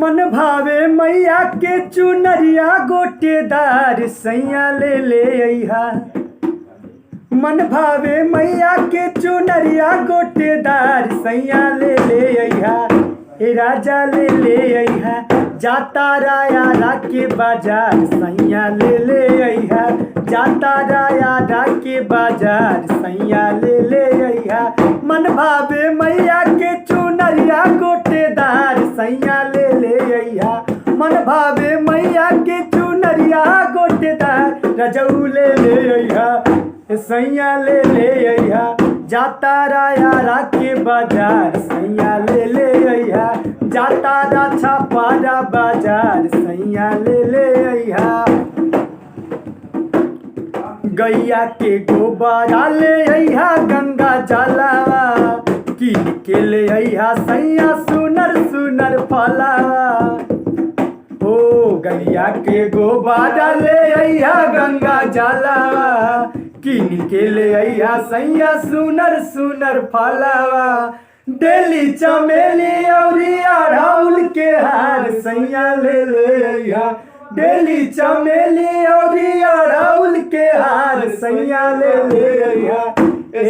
मन भावे मैया के चुनरिया गोटेदार सैया ले अइहा। मन भावे मैया के चुनरिया गोटेदार सैया ले अइहा। ए राजा ले अइहा। जाता राया के बाजार सैया ले अइहा। जाता राया के बाजार सैया ले अइहा। मन भावे मैया के चुनरिया गोटेदार सैया ले अइहा। मन भावे मैया के चुनरिया गोटेदार रजऊ ले अइहा। सैया ले अइहा। जाता राया के बाजार सैया ले अइहा। जाता रा छापारा बाजार सैया ले अइहा। गैया के गोबरा ले अइहा। गंगा जलावा कीन के ले अइहा। सैया सुनर सुनर फलावा। ओ गैया के गोबरा ले अइहा। गंगा जलावा कीन के ले अइहा। सैया सुनर सुनर फलावा। डेली चमेली औरी अड़हुल के हार सैया ले अइहा। डेली चमेली औरी अड़हुल के हार सैया ले अइहा।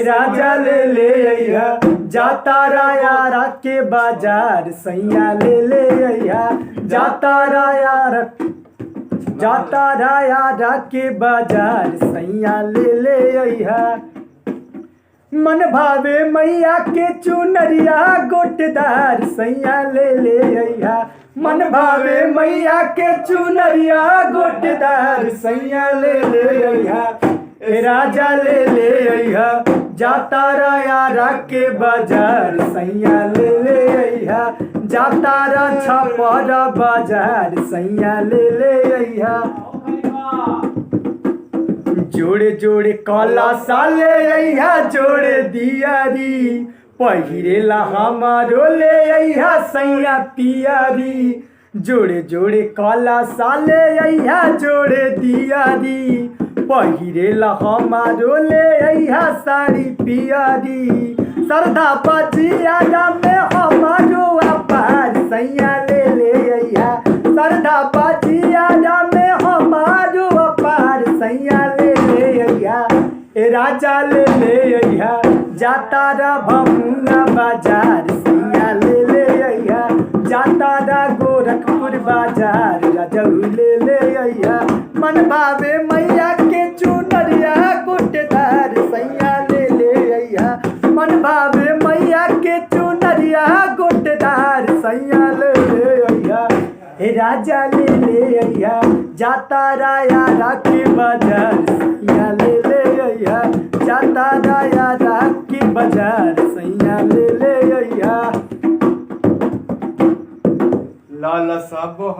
राजा ले अइहा। जाता राया के बाजार सैया ले अइहा। जाता राया के बाजार सैया ले अइहा। मन भावे मैया के चुनरिया गोटेदार सैया ले अइहा। मन भावे मैया के चुनरिया गोटेदार सैया ले अइहा। राजा ले अइहा। जाता राया के बाजार सैया ले अइहा। जाता रा छापरा बाजार सैया ले अइहा। जोड़े जोड़े काला साले अइहा। जोड़े दियारी पहिरेला हमारो ले अइहा। सैया पियारी जोड़े जोड़े काला साले अइहा। जोड़े दियारी पहिरेला हमारो ले अइहा। साड़ी पियारी सरधा पचिया में हमारो अपार सैया ले अइहा। सरधा पचिया में हमारो अपार सैया ले अइहा। राजा ले अइहा। जाता रा भमुआ बाजार सैया ले अइहा। जाता रा गोरखपुर बाजार रजऊ ले अइहा। मन भावे मैया के चुनरिया गोटेदार सैया ले अइहा। मन भावे मैया के चुनरिया गोटेदार सैया ले अइहा। राजा ले अइहा। जाता राया के बाजार सैया ले अइहा। जाता राया के बाजार सैया ले अइहा। लाला साहब